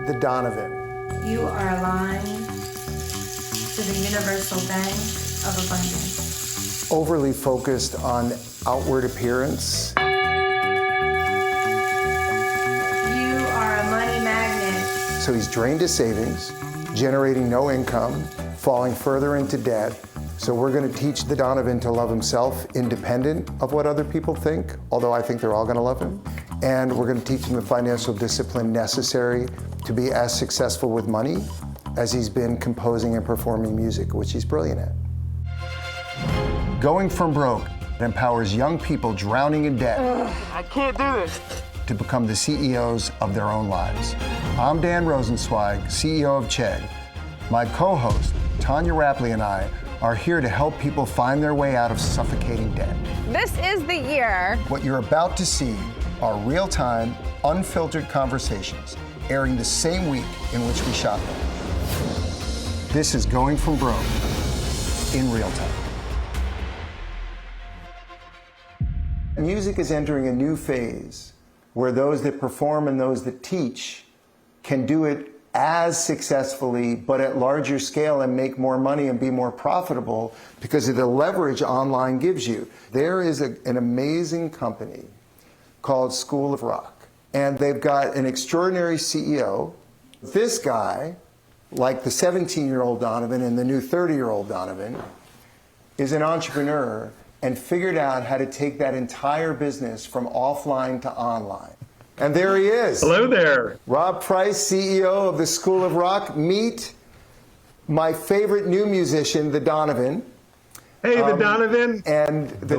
the Donovan. You are aligned to the universal bank of abundance. Overly focused on outward appearance. You are a money magnet. So he's drained his savings, generating no income, falling further into debt. So we're going to teach the Donovan to love himself independent of what other people think, although I think they're all going to love him. And we're going to teach him the financial discipline necessary to be as successful with money as he's been composing and performing music, which he's brilliant at. Going from broke empowers young people drowning in debt. I can't do this. To become the CEOs of their own lives. I'm Dan Rosenzweig, CEO of Chegg. My co-host, Tanya Rapley, and I are here to help people find their way out of suffocating debt. This is the year. What you're about to see are real-time, unfiltered conversations airing the same week in which we shot them. This is Going From Broke in real time. Music is entering a new phase where those that perform and those that teach can do it as successfully, but at larger scale and make more money and be more profitable because of the leverage online gives you. There is an amazing company called School of Rock, and they've got an extraordinary CEO. This guy, like the 17-year-old Donovan and the new 30-year-old Donovan, is an entrepreneur and figured out how to take that entire business from offline to online. And there he is. Hello there. Rob Price, CEO of the School of Rock. Meet my favorite new musician, the Donovan. Hey, the Donovan. And the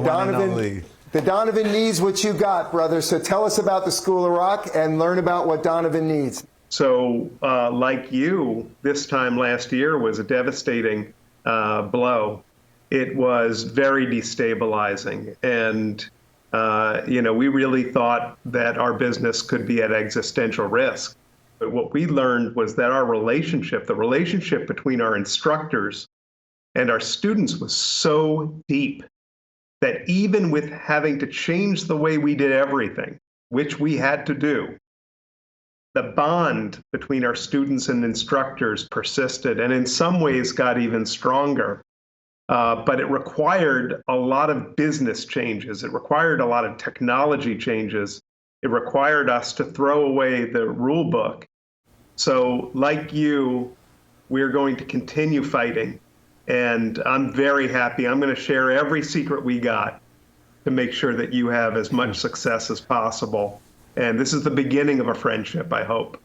Donovan needs what you got, brother. So tell us about the School of Rock and learn about what Donovan needs. So, like you, this time last year was a devastating blow. It was very destabilizing. And we really thought that our business could be at existential risk. But what we learned was that our relationship, the relationship between our instructors and our students was so deep that even with having to change the way we did everything, which we had to do, the bond between our students and instructors persisted and in some ways got even stronger. But it required a lot of business changes. It required a lot of technology changes. It required us to throw away the rule book. So like you, we're going to continue fighting. And I'm very happy. I'm going to share every secret we got to make sure that you have as much success as possible. And this is the beginning of a friendship, I hope.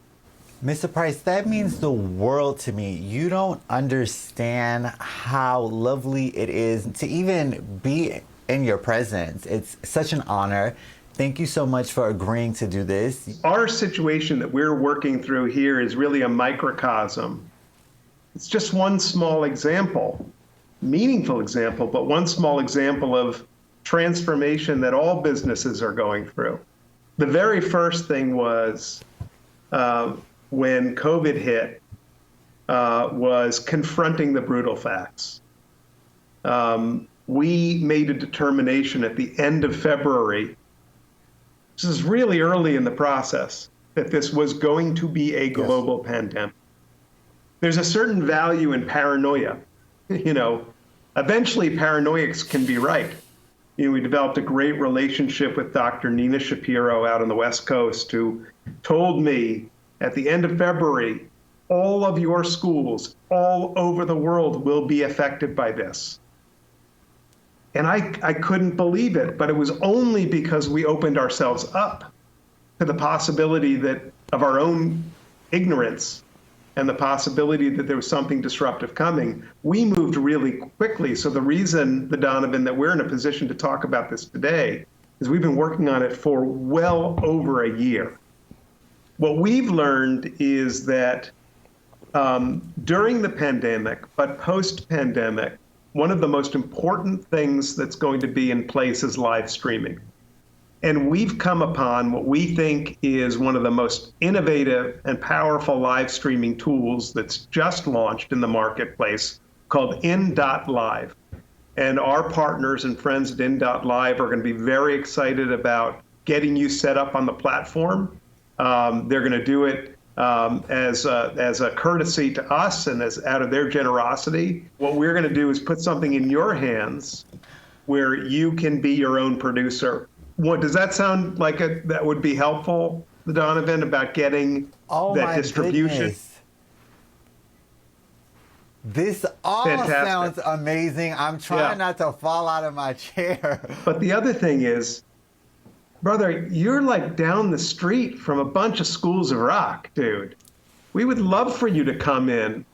Mr. Price, that means the world to me. You don't understand how lovely it is to even be in your presence. It's such an honor. Thank you so much for agreeing to do this. Our situation that we're working through here is really a microcosm. It's just one small example, meaningful example, but one small example of transformation that all businesses are going through. The very first thing was, when COVID hit, was confronting the brutal facts. We made a determination at the end of February, this is really early in the process, that this was going to be a global pandemic. There's a certain value in paranoia. Eventually paranoics can be right. We developed a great relationship with Dr. Nina Shapiro out on the West Coast, who told me at the end of February, all of your schools all over the world will be affected by this. And I couldn't believe it, but it was only because we opened ourselves up to the possibility of our own ignorance and the possibility that there was something disruptive coming. We moved really quickly. So the reason, the Donovan, that we're in a position to talk about this today is we've been working on it for well over a year. What we've learned is that during the pandemic, but post-pandemic, one of the most important things that's going to be in place is live streaming. And we've come upon what we think is one of the most innovative and powerful live streaming tools that's just launched in the marketplace called In.Live. And our partners and friends at In.Live are going to be very excited about getting you set up on the platform. They're going to do it as a courtesy to us and as out of their generosity. What we're going to do is put something in your hands where you can be your own producer. What does that sound like? That would be helpful, Donovan, about getting Oh that my distribution. goodness. This all Fantastic. sounds amazing. I'm trying Yeah. not to fall out of my chair. But the other thing is, brother, you're like down the street from a bunch of schools of rock, dude. We would love for you to come in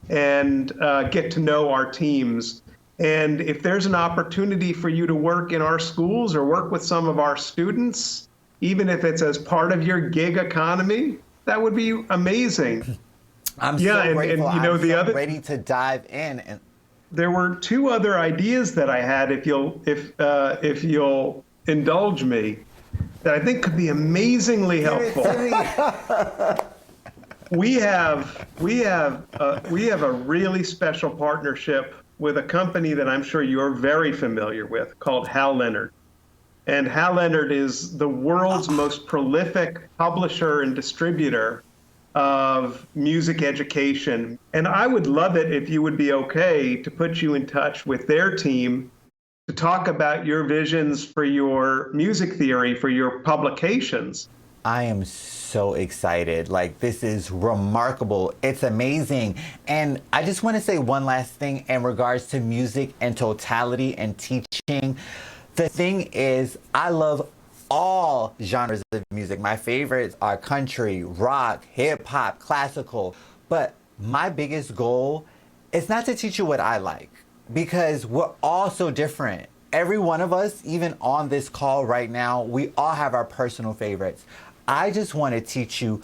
and get to know our teams. And if there's an opportunity for you to work in our schools or work with some of our students, even if it's as part of your gig economy, that would be amazing. I'm Yeah, so and grateful. you know, I'm the so other- ready to dive in. And There were two other ideas that I had, if you'll indulge me, that I think could be amazingly helpful. We have a really special partnership with a company that I'm sure you're very familiar with called Hal Leonard. And Hal Leonard is the world's most prolific publisher and distributor of music education. And I would love it if you would be okay to put you in touch with their team to talk about your visions for your music theory, for your publications. I am so excited. Like, this is remarkable. It's amazing. And I just want to say one last thing in regards to music and totality and teaching. The thing is, I love all genres of music. My favorites are country, rock, hip hop, classical. But my biggest goal is not to teach you what I like, because we're all so different. Every one of us, even on this call right now, we all have our personal favorites. I just want to teach you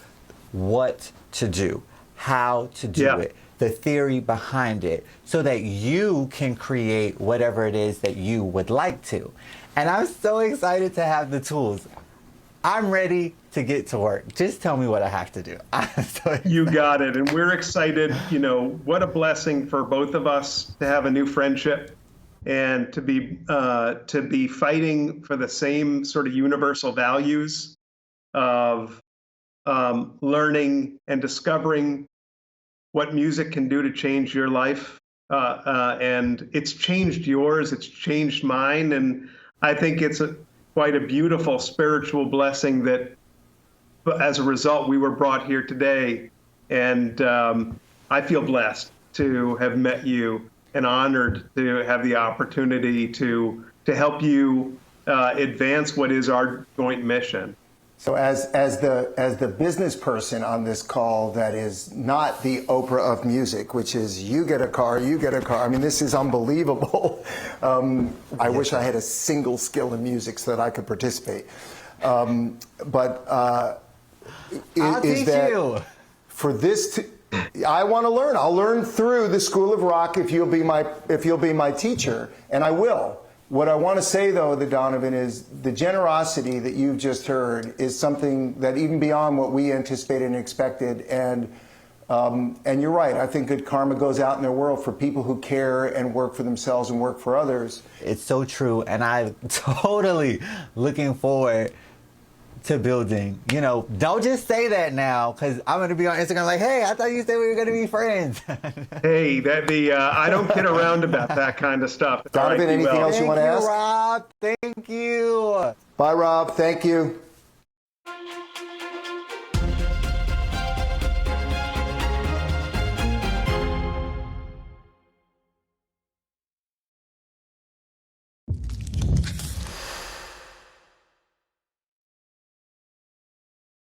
what to do, how to do Yeah. it, the theory behind it, so that you can create whatever it is that you would like to. And I'm so excited to have the tools. I'm ready to get to work. Just tell me what I have to do. I'm so You got it. And we're excited. You know, what a blessing for both of us to have a new friendship and to be fighting for the same sort of universal values of learning and discovering what music can do to change your life. And it's changed yours, it's changed mine. And I think it's quite a beautiful spiritual blessing that as a result, we were brought here today. And I feel blessed to have met you and honored to have the opportunity to help you advance what is our joint mission. So as the business person on this call that is not the Oprah of music, which is you get a car, you get a car. I mean, this is unbelievable. I wish I had a single skill in music so that I could participate. But I'll is teach that you. for this to, I want to learn. I'll learn through the School of Rock if you'll be my teacher, and I will. What I want to say, though, Donovan, is the generosity that you've just heard is something that even beyond what we anticipated and expected. And you're right. I think good karma goes out in their world for people who care and work for themselves and work for others. It's so true, and I'm totally looking forward to building. You know, don't just say that now, because I'm going to be on Instagram like, hey, I thought you said we were going to be friends. Hey, I don't kid around about that kind of stuff. Donovan, All right, anything well, else you want to ask? Rob. Thank you. Bye, Rob. Thank you.